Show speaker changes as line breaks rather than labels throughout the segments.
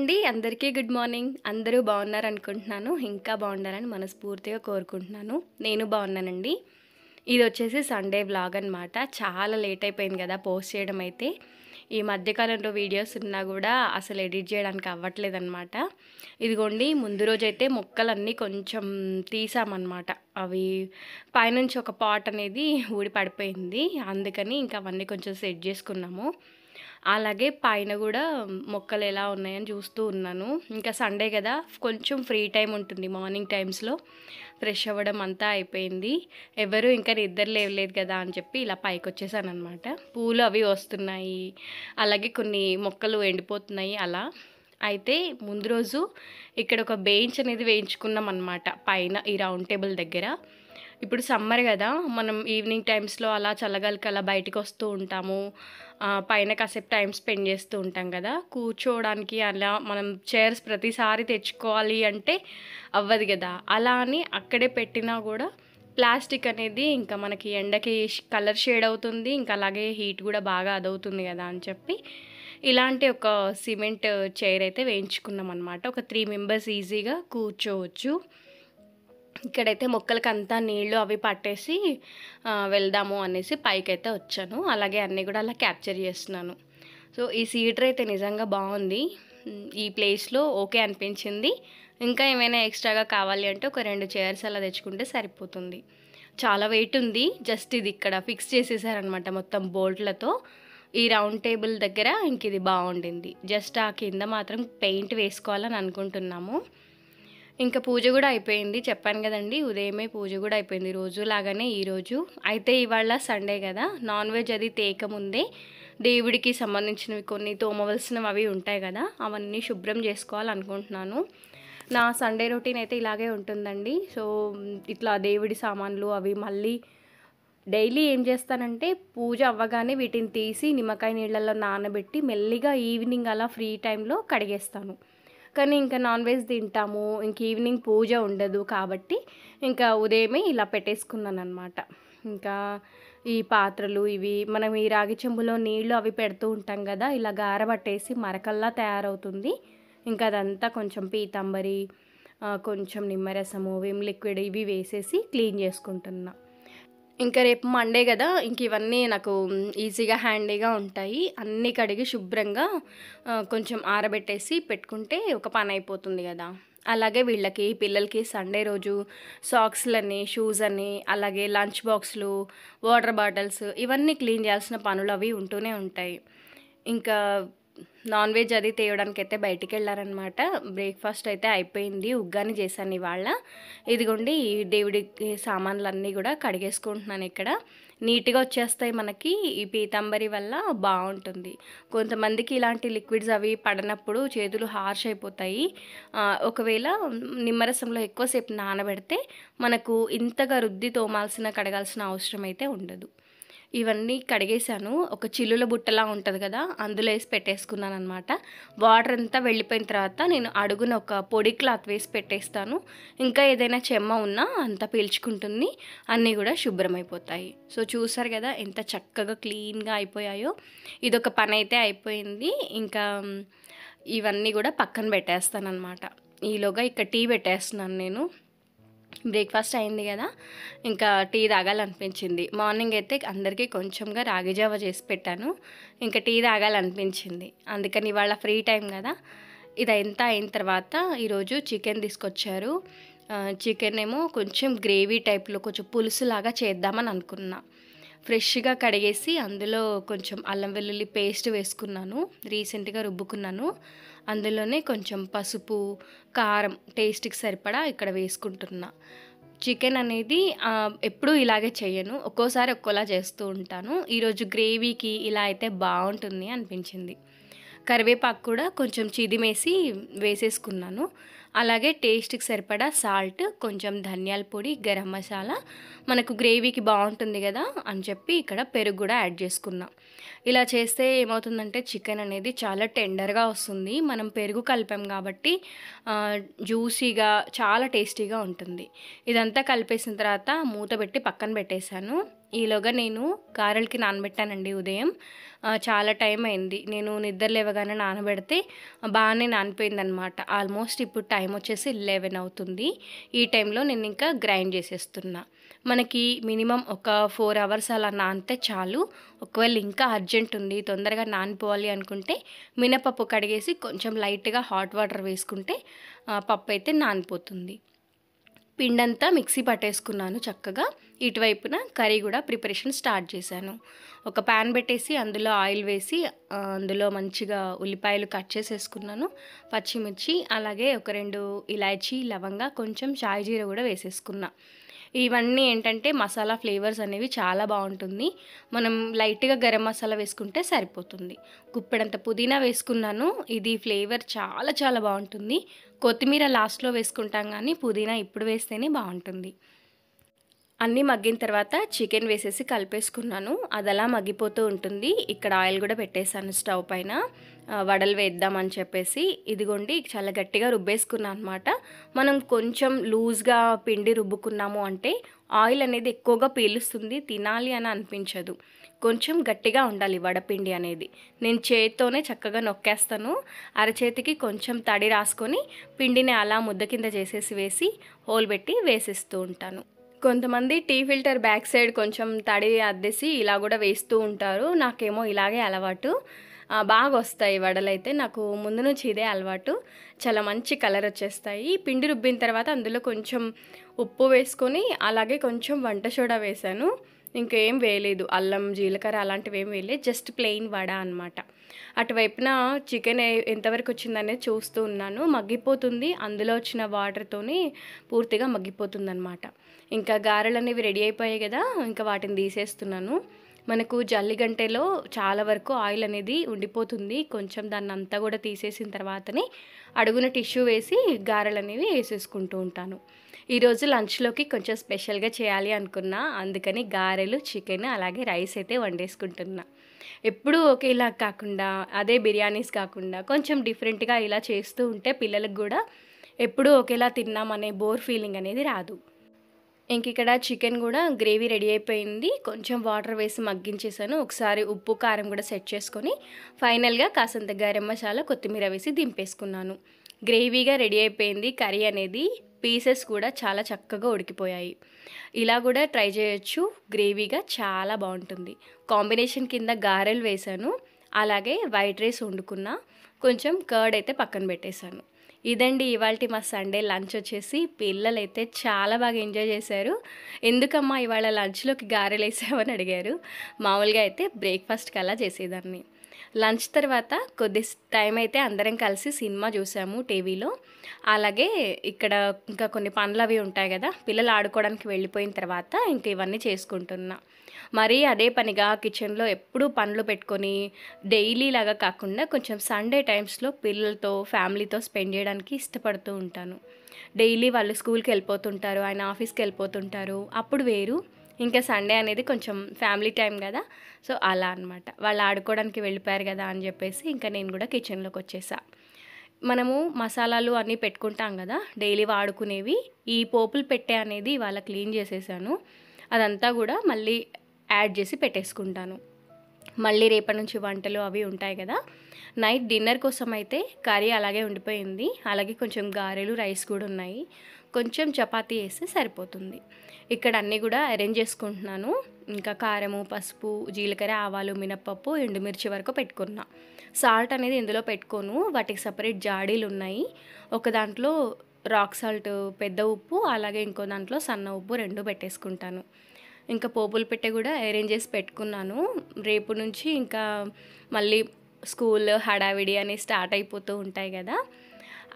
అండి. అందరికీ good morning. అందరూ బాగున్నారనుకుంటున్నాను. ఇంకా బాగుండాలని మనస్ఫూర్తిగా కోరుకుంటున్నాను. నేను బాగున్నానండి. ఇదొచ్చేసి సండే వ్లాగ్ అనమాట. చాలా లేట్ అయిపోయింది కదా పోస్ట్ చేయడం అయితే. ఈ మధ్యకాలంలో వీడియోస్ ఉన్నా కూడా అసలు ఎడిట్ చేయడానికి అవ్వట్లేదనమాట. ఇదిగోండి ముందు రోజైతే మొక్కలన్నీ కొంచెం తీసామన్నమాట. అవి పైనుంచి ఒక పాట్ అనేది ఊడి పడిపోయింది. అందుకని ఇంకా అవన్నీ కొంచెం సెట్ చేసుకున్నాము. అలాగే పైన కూడా మొక్కలు ఎలా ఉన్నాయని చూస్తూ ఉన్నాను. ఇంకా సండే కదా కొంచెం ఫ్రీ టైం ఉంటుంది. మార్నింగ్ టైమ్స్లో ఫ్రెష్ అవ్వడం అంతా అయిపోయింది. ఎవరు ఇంకా నిద్ర లేవలేదు కదా అని చెప్పి ఇలా పైకి వచ్చేసాను అనమాట. పూలు అవి వస్తున్నాయి, అలాగే కొన్ని మొక్కలు ఎండిపోతున్నాయి అలా. అయితే ముందు రోజు ఇక్కడ ఒక బెంచ్ అనేది వేయించుకున్నాం అనమాట పైన ఈ రౌండ్ టేబుల్ దగ్గర. ఇప్పుడు సమ్మర్ కదా, మనం ఈవినింగ్ టైమ్స్లో అలా చల్లగాలికి అలా బయటకు వస్తూ ఉంటాము. పైన కాసేపు టైం స్పెండ్ చేస్తూ ఉంటాం కదా, కూర్చోవడానికి అలా మనం చైర్స్ ప్రతిసారి తెచ్చుకోవాలి అంటే అవ్వదు కదా. అలా అని అక్కడే పెట్టినా కూడా ప్లాస్టిక్ అనేది ఇంకా మనకి ఎండకి కలర్ షేడ్ అవుతుంది, ఇంకా అలాగే హీట్ కూడా బాగా అదవుతుంది కదా అని చెప్పి ఇలాంటి ఒక సిమెంట్ చైర్ అయితే వేయించుకున్నాం అనమాట. ఒక 3 మెంబర్స్ ఈజీగా కూర్చోవచ్చు. ఇక్కడైతే మొక్కలకి అంతా నీళ్ళు అవి పట్టేసి వెళ్దాము అనేసి పైకైతే వచ్చాను. అలాగే అన్నీ కూడా అలా క్యాప్చర్ చేస్తున్నాను. సో ఈ సీడర్ అయితే నిజంగా బాగుంది. ఈ ప్లేస్లో ఓకే అనిపించింది. ఇంకా ఏమైనా ఎక్స్ట్రాగా కావాలి అంటే ఒక 2 చైర్స్ అలా తెచ్చుకుంటే సరిపోతుంది. చాలా వెయిట్ ఉంది. జస్ట్ ఇది ఇక్కడ ఫిక్స్ చేసేసారనమాట మొత్తం బోల్ట్లతో. ఈ రౌండ్ టేబుల్ దగ్గర ఇంక ఇది బాగుండింది. జస్ట్ ఆ కింద మాత్రం పెయింట్ వేసుకోవాలని అనుకుంటున్నాము. ఇంకా పూజ కూడా అయిపోయింది. చెప్పాను కదండి, ఉదయమే పూజ కూడా అయిపోయింది రోజు లాగానే ఈరోజు. అయితే ఇవాళ సండే కదా, నాన్ వెజ్ అది తేక ముందే దేవుడికి సంబంధించినవి కొన్ని తోమవలసినవి అవి ఉంటాయి కదా, అవన్నీ శుభ్రం చేసుకోవాలనుకుంటున్నాను. నా సండే రొటీన్ అయితే ఇలాగే ఉంటుందండి. సో ఇట్లా దేవుడి సామాన్లు అవి మళ్ళీ డైలీ ఏం చేస్తానంటే పూజ అవ్వగానే వీటిని తీసి నిమ్మకాయ నీళ్ళల్లో నానబెట్టి మెల్లిగా ఈవినింగ్ అలా ఫ్రీ టైంలో కడిగేస్తాను. కానీ ఇంకా నాన్ వెజ్ తింటాము, ఇంక ఈవినింగ్ పూజ ఉండదు కాబట్టి ఇంకా ఉదయమే ఇలా పెట్టేసుకున్నాను అనమాట. ఇంకా ఈ పాత్రలు ఇవి మనం ఈ రాగి చెంబులో నీళ్ళు అవి పెడుతూ ఉంటాం కదా, ఇలా గారబట్టేసి మరకల్లా తయారవుతుంది. ఇంకా అదంతా కొంచెం పీతాంబరి, కొంచెం నిమ్మరసము, విమ్ లిక్విడ్ ఇవి వేసేసి క్లీన్ చేసుకుంటున్నా. ఇంకా రేపు మండే కదా, ఇంక ఇవన్నీ నాకు ఈజీగా హ్యాండీగా ఉంటాయి. అన్నీ కడిగి శుభ్రంగా కొంచెం ఆరబెట్టేసి పెట్టుకుంటే ఒక పని అయిపోతుంది కదా. అలాగే వీళ్ళకి పిల్లలకి సండే రోజు సాక్స్లని, షూస్ అని, అలాగే లంచ్ బాక్స్లు, వాటర్ బాటిల్స్ ఇవన్నీ క్లీన్ చేయాల్సిన పనులు అవి ఉంటూనే ఉంటాయి. ఇంకా నాన్ వెజ్ అది తేయడానికి అయితే బయటికి వెళ్ళారనమాట. బ్రేక్ఫాస్ట్ అయితే అయిపోయింది. ఉగ్గాని చేశాను ఇవాళ. ఇదిగోండి ఈ దేవుడికి సామాన్లన్నీ కూడా కడిగేసుకుంటున్నాను. ఇక్కడ నీట్గా వచ్చేస్తాయి మనకి. ఈ పీతాంబరి వల్ల బాగుంటుంది. కొంతమందికి ఇలాంటి లిక్విడ్స్ అవి పడినప్పుడు చేతులు హార్ష్ అయిపోతాయి. ఒకవేళ నిమ్మరసంలో ఎక్కువసేపు నానబెడితే మనకు ఇంతగా రుద్ది తోమాల్సిన కడగాల్సిన అవసరం అయితే ఉండదు. ఇవన్నీ కడిగేసాను. ఒక చిల్లుల బుట్టలా ఉంటుంది కదా, అందులో వేసి పెట్టేసుకున్నాను అనమాట. వాటర్ అంతా వెళ్ళిపోయిన తర్వాత నేను అడుగున ఒక పొడి క్లాత్ వేసి పెట్టేస్తాను. ఇంకా ఏదైనా చెమ్మ ఉన్నా అంతా పీల్చుకుంటుంది, అన్నీ కూడా శుభ్రమైపోతాయి. సో చూసారు కదా ఎంత చక్కగా క్లీన్గా అయిపోయాయో. ఇదొక పని అయితే అయిపోయింది. ఇంకా ఇవన్నీ కూడా పక్కన పెట్టేస్తాను అనమాట. ఈలోగా ఇక్కడ టీ పెట్టేస్తున్నాను నేను. బ్రేక్ఫాస్ట్ అయింది కదా, ఇంకా టీ తాగాలనిపించింది. మార్నింగ్ అయితే అందరికీ కొంచెంగా రాగి జావ చేసి పెట్టాను. ఇంకా టీ తాగాలనిపించింది, అందుకని ఇవాళ ఫ్రీ టైం కదా. ఇదంతా అయిన తర్వాత ఈరోజు చికెన్ తీసుకొచ్చారు. చికెన్ ఏమో కొంచెం గ్రేవీ టైప్లో కొంచెం పులుసులాగా చేద్దామని అనుకున్నా. ఫ్రెష్గా కడిగేసి అందులో కొంచెం అల్లం వెల్లుల్లి పేస్ట్ వేసుకున్నాను, రీసెంట్గా రుబ్బుకున్నాను. అందులోనే కొంచెం పసుపు, కారం టేస్ట్కి సరిపడా ఇక్కడ వేసుకుంటున్నా. చికెన్ అనేది ఎప్పుడూ ఇలాగే చేయను, ఒక్కోసారి ఒక్కోలా చేస్తూ ఉంటాను. ఈరోజు గ్రేవీకి ఇలా అయితే బాగుంటుంది అనిపించింది. కరివేపాకు కూడా కొంచెం చిదిమేసి వేసేసుకున్నాను. అలాగే టేస్ట్కి సరిపడా సాల్ట్, కొంచెం ధనియాల పొడి, గరం మసాలా, మనకు గ్రేవీకి బాగుంటుంది కదా అని చెప్పి ఇక్కడ పెరుగు కూడా యాడ్ చేసుకున్నాం. ఇలా చేస్తే ఏమవుతుందంటే చికెన్ అనేది చాలా టెండర్గా వస్తుంది. మనం పెరుగు కలిపాం కాబట్టి జ్యూసీగా చాలా టేస్టీగా ఉంటుంది. ఇదంతా కలిపేసిన తర్వాత మూత పెట్టి పక్కన పెట్టేశాను. ఈలోగా నేను గారెలకి నానబెట్టానండి ఉదయం. చాలా టైం అయింది. నేను నిద్ర లేవగానే నానబెడితే బాగానే నానిపోయిందనమాట. ఆల్మోస్ట్ ఇప్పుడు టైం వచ్చేసి 11 అవుతుంది. ఈ టైంలో నేను ఇంకా గ్రైండ్ చేసేస్తున్నా. మనకి మినిమం ఒక 4 అవర్స్ అలా నానితే చాలు. ఒకవేళ ఇంకా అర్జెంట్ ఉంది, తొందరగా నానిపోవాలి అనుకుంటే మినపప్పు కడిగేసి కొంచెం లైట్గా హాట్ వాటర్ వేసుకుంటే పప్పు అయితే నానిపోతుంది. పిండంతా మిక్సీ పట్టేసుకున్నాను చక్కగా. ఇటువైపున కర్రీ కూడా ప్రిపరేషన్ స్టార్ట్ చేశాను. ఒక ప్యాన్ పెట్టేసి అందులో ఆయిల్ వేసి అందులో మంచిగా ఉల్లిపాయలు కట్ చేసేసుకున్నాను, పచ్చిమిర్చి, అలాగే ఒక 2 ఇలాచీ, లవంగా, కొంచెం షాయి జీర కూడా వేసేసుకున్నా. ఇవన్నీ ఏంటంటే మసాలా ఫ్లేవర్స్ అనేవి చాలా బాగుంటుంది. మనం లైట్గా గరం మసాలా వేసుకుంటే సరిపోతుంది. గుప్పెడంత పుదీనా వేసుకున్నాను. ఇది ఫ్లేవర్ చాలా చాలా బాగుంటుంది. కొత్తిమీర లాస్ట్లో వేసుకుంటాం కానీ పుదీనా ఇప్పుడు వేస్తేనే బాగుంటుంది. అన్నీ మగ్గిన తర్వాత చికెన్ వేసేసి కలిపేసుకున్నాను. అది అలా మగ్గిపోతూ ఉంటుంది. ఇక్కడ ఆయిల్ కూడా పెట్టేశాను స్టవ్ పైన, వడలు వేద్దామని చెప్పేసి. ఇదిగోండి చాలా గట్టిగా రుబ్బేసుకున్నాను అనమాట. మనం కొంచెం లూజ్గా పిండి రుబ్బుకున్నాము అంటే ఆయిల్ అనేది ఎక్కువగా పీలుస్తుంది, తినాలి అని అనిపించదు. కొంచెం గట్టిగా ఉండాలి వడపిండి అనేది. నేను చేత్తోనే చక్కగా నొక్కేస్తాను. అరచేతికి కొంచెం తడి రాసుకొని పిండిని అలా ముద్ద కింద చేసేసి వేసి హోల్ పెట్టి వేసేస్తూ ఉంటాను. కొంతమంది టీ ఫిల్టర్ బ్యాక్ సైడ్ కొంచెం తడి అద్దేసి ఇలా కూడా వేస్తూ ఉంటారు. నాకేమో ఇలాగే అలవాటు. బాగా వస్తాయి వడలైతే. నాకు ముందు నుంచి ఇదే అలవాటు. చాలా మంచి కలర్ వచ్చేస్తాయి. పిండి రుబ్బిన తర్వాత అందులో కొంచెం ఉప్పు వేసుకొని అలాగే కొంచెం వంట సోడా వేసాను. ఇంకేం వేయలేదు, అల్లం, జీలకర్ర అలాంటివి ఏం వేయలేదు. జస్ట్ ప్లెయిన్ వడ అనమాట. అటువైపున చికెన్ ఎంతవరకు వచ్చిందనేది చూస్తూ ఉన్నాను. మగ్గిపోతుంది, అందులో వచ్చిన వాటర్తోని పూర్తిగా మగ్గిపోతుంది అనమాట. ఇంకా గారెలు అనేవి రెడీ అయిపోయాయి కదా, ఇంకా వాటిని తీసేస్తున్నాను. మనకు జల్లిగంటెలో చాలా వరకు ఆయిల్ అనేది ఉండిపోతుంది. కొంచెం దాన్ని అంతా కూడా తీసేసిన తర్వాతనే అడుగున టిష్యూ వేసి గారెలు అనేవి వేసేసుకుంటూ ఉంటాను. ఈరోజు లంచ్లోకి కొంచెం స్పెషల్గా చేయాలి అనుకున్నా, అందుకని గారెలు, చికెన్, అలాగే రైస్ అయితే వండేసుకుంటున్నా. ఎప్పుడూ ఒకేలా కాకుండా, అదే బిర్యానీస్ కాకుండా కొంచెం డిఫరెంట్గా ఇలా చేస్తూ ఉంటే పిల్లలకు కూడా ఎప్పుడూ ఒకేలా తిన్నామనే బోర్ ఫీలింగ్ అనేది రాదు. ఇంక ఇక్కడ చికెన్ కూడా గ్రేవీ రెడీ అయిపోయింది. కొంచెం వాటర్ వేసి మగ్గించేసాను. ఒకసారి ఉప్పు, కారం కూడా సెట్ చేసుకొని ఫైనల్గా కాసంత గరం మసాలా, కొత్తిమీర వేసి దింపేసుకున్నాను. గ్రేవీగా రెడీ అయిపోయింది కర్రీ అనేది. పీసెస్ కూడా చాలా చక్కగా ఉడికిపోయాయి. ఇలా కూడా ట్రై చేయొచ్చు. గ్రేవీగా చాలా బాగుంటుంది. కాంబినేషన్ కింద గారెలు వేసాను, అలాగే వైట్ రైస్ వండుకున్నా, కొంచెం కర్డ్ అయితే పక్కన పెట్టేశాను. ఇదండి ఇవాల్టి మా సండే లంచ్ వచ్చేసి. పిల్లలైతే చాలా బాగా ఎంజాయ్ చేశారు. ఎందుకమ్మా ఇవాళ లంచ్లోకి గారెలు వేసావని అడిగారు. మామూలుగా అయితే బ్రేక్ఫాస్ట్కి అలా చేసేదాన్ని. లంచ్ తర్వాత కొద్ది టైం అయితే అందరం కలిసి సినిమా చూసాము టీవీలో. అలాగే ఇక్కడ ఇంకా కొన్ని పనులు అవి ఉంటాయి కదా, పిల్లలు ఆడుకోవడానికి వెళ్ళిపోయిన తర్వాత ఇంక ఇవన్నీ చేసుకుంటున్నా. మరీ అదే పనిగా కిచెన్లో ఎప్పుడూ పనులు పెట్టుకొని డైలీ లాగా కాకుండా కొంచెం సండే టైమ్స్లో పిల్లలతో, ఫ్యామిలీతో స్పెండ్ చేయడానికి ఇష్టపడుతూ ఉంటాను. డైలీ వాళ్ళు స్కూల్కి వెళ్ళిపోతుంటారు, ఆయన ఆఫీస్కి వెళ్ళిపోతుంటారు, అప్పుడు వేరు. ఇంకా సండే అనేది కొంచెం ఫ్యామిలీ టైం కదా, సో అలా అనమాట. వాళ్ళు ఆడుకోవడానికి వెళ్ళిపోయారు కదా అని చెప్పేసి ఇంకా నేను కూడా కిచెన్లోకి వచ్చేసా. మనము మసాలాలు అన్నీ పెట్టుకుంటాం కదా డైలీ వాడుకునేవి. ఈ పోపులు పెట్టే అనేది ఇవాళ క్లీన్ చేసేసాను. అదంతా కూడా మళ్ళీ యాడ్ చేసి పెట్టేసుకుంటాను. మళ్ళీ రేపటి నుంచి వంటలు అవి ఉంటాయి కదా. నైట్ డిన్నర్ కోసం అయితే కర్రీ అలాగే ఉండిపోయింది. అలాగే కొంచెం గారెలు, రైస్ కూడా ఉన్నాయి. కొంచెం చపాతీ వేస్తే సరిపోతుంది. ఇక్కడ అన్నీ కూడా అరేంజ్ చేసుకుంటున్నాను. ఇంకా కారము, పసుపు, జీలకర్ర, ఆవాలు, మినప్పప్పు, ఎండుమిర్చి వరకు పెట్టుకున్నా. సాల్ట్ అనేది ఇందులో పెట్టుకోను, వాటికి సపరేట్ జాడీలు ఉన్నాయి. ఒక దాంట్లో రాక్ సాల్ట్, పెద్ద ఉప్పు, అలాగే ఇంకో దాంట్లో సన్న ఉప్పు 2 పెట్టేసుకుంటాను. ఇంకా పోపులు పెట్టే కూడా అరేంజ్ చేసి పెట్టుకున్నాను. రేపు నుంచి ఇంకా మళ్ళీ స్కూల్ హడావిడి అని స్టార్ట్ అయిపోతూ ఉంటాయి కదా.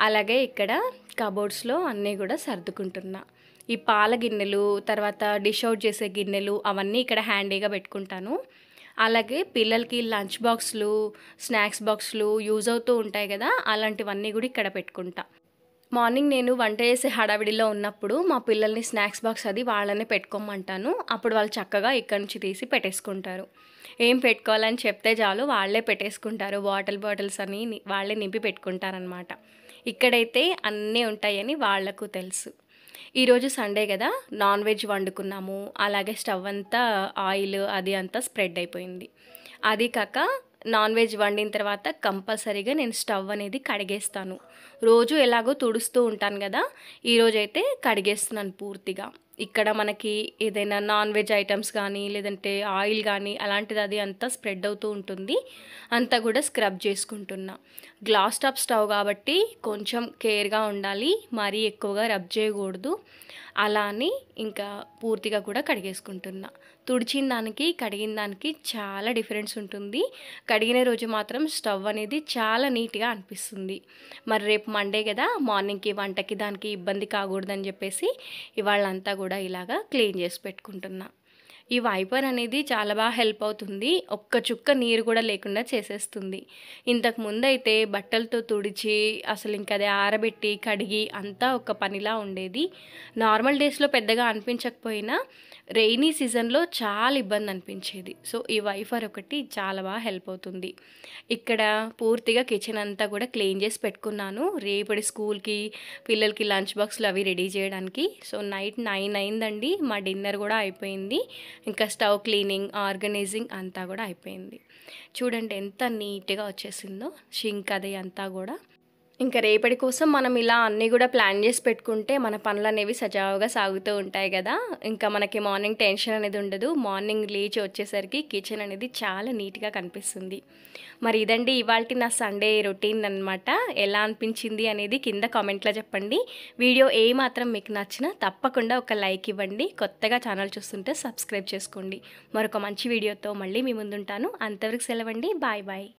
అలాగే ఇక్కడ కబోర్డ్స్లో అన్నీ కూడా సర్దుకుంటున్నా. ఈ పాల గిన్నెలు, తర్వాత డిష్ అవుట్ చేసే గిన్నెలు అవన్నీ ఇక్కడ హ్యాండీగా పెట్టుకుంటాను. అలాగే పిల్లలకి లంచ్ బాక్స్లు, స్నాక్స్ బాక్స్లు యూజ్ అవుతూ ఉంటాయి కదా, అలాంటివన్నీ కూడా ఇక్కడ పెట్టుకుంటా. మార్నింగ్ నేను వంట చేసే హడావిడిలో ఉన్నప్పుడు మా పిల్లల్ని స్నాక్స్ బాక్స్ అది వాళ్ళనే పెట్టుకోమంటాను. అప్పుడు వాళ్ళు చక్కగా ఇక్కడి నుంచి తీసి పెట్టేసుకుంటారు. ఏం పెట్టుకోవాలని చెప్తే చాలు వాళ్ళే పెట్టేసుకుంటారు. బాటిల్స్ అని వాళ్ళే నింపి పెట్టుకుంటారనమాట. ఇక్కడైతే అన్నీ ఉంటాయని వాళ్లకు తెలుసు. ఈరోజు సండే కదా, నాన్ వెజ్ వండుకున్నాము. అలాగే స్టవ్ అంతా ఆయిల్ అది అంతా స్ప్రెడ్ అయిపోయింది. అది కాక నాన్ వెజ్ వండిన తర్వాత కంపల్సరీగా నేను స్టవ్ అనేది కడిగేస్తాను. రోజు ఎలాగో తుడుస్తూ ఉంటాను కదా, ఈరోజైతే కడిగేస్తున్నాను పూర్తిగా. ఇక్కడ మనకి ఏదైనా నాన్ వెజ్ ఐటమ్స్ కానీ లేదంటే ఆయిల్ కానీ అలాంటిది అది అంతా స్ప్రెడ్ అవుతూ ఉంటుంది. అంతా కూడా స్క్రబ్ చేసుకుంటున్నా. గ్లాస్ టాప్ స్టవ్ కాబట్టి కొంచెం కేర్గా ఉండాలి, మరీ ఎక్కువగా రబ్ చేయకూడదు. అలా అని ఇంకా పూర్తిగా కూడా కడిగేసుకుంటున్నా. తుడిచిన దానికి కడిగిన దానికి చాలా డిఫరెన్స్ ఉంటుంది. కడిగిన రోజు మాత్రం స్టవ్ అనేది చాలా నీట్గా అనిపిస్తుంది. మరి రేపు మండే కదా, మార్నింగ్కి వంటకి దానికి ఇబ్బంది కాకూడదని చెప్పేసి ఇవాళంతా కూడా ఇలాగా క్లీన్ చేసి పెట్టుకుంటున్నా. ఈ వైపర్ అనేది చాలా బాగా హెల్ప్ అవుతుంది. ఒక్క చుక్క నీరు కూడా లేకుండా చేసేస్తుంది. ఇంతకు ముందైతే బట్టలతో తుడిచి అసలు ఇంక అది ఆరబెట్టి కడిగి అంతా ఒక పనిలా ఉండేది. నార్మల్ డేస్లో పెద్దగా అనిపించకపోయినా రెయినీ సీజన్లో చాలా ఇబ్బంది అనిపించేది. సో ఈ వైఫర్ ఒకటి చాలా బాగా హెల్ప్ అవుతుంది. ఇక్కడ పూర్తిగా కిచెన్ అంతా కూడా క్లీన్ చేసి పెట్టుకున్నాను రేపటి స్కూల్కి పిల్లలకి లంచ్ బాక్స్లు అవి రెడీ చేయడానికి. సో నైట్ 9 అయిందండి, మా డిన్నర్ కూడా అయిపోయింది. ఇంకా స్టవ్ క్లీనింగ్ ఆర్గనైజింగ్ అంతా కూడా అయిపోయింది. చూడండి ఎంత నీట్గా వచ్చేసిందో షింక్ అది అంతా కూడా. ఇంకా రేపటి కోసం మనం ఇలా అన్నీ కూడా ప్లాన్ చేసి పెట్టుకుంటే మన పనులు అనేవి సజావుగా సాగుతూ ఉంటాయి కదా. ఇంకా మనకి మార్నింగ్ టెన్షన్ అనేది ఉండదు. మార్నింగ్ లేచి వచ్చేసరికి కిచెన్ అనేది చాలా నీట్గా కనిపిస్తుంది. మరి ఇదండి ఇవాల్టి నా సండే రొటీన్ అనమాట. ఎలా అనిపించింది అనేది కింద కామెంట్లో చెప్పండి. వీడియో ఏమాత్రం మీకు నచ్చినా తప్పకుండా ఒక లైక్ ఇవ్వండి. కొత్తగా ఛానల్ చూస్తుంటే సబ్స్క్రైబ్ చేసుకోండి. మరొక మంచి వీడియోతో మళ్ళీ మీ ముందుంటాను. అంతవరకు సెలవండి. Bye bye.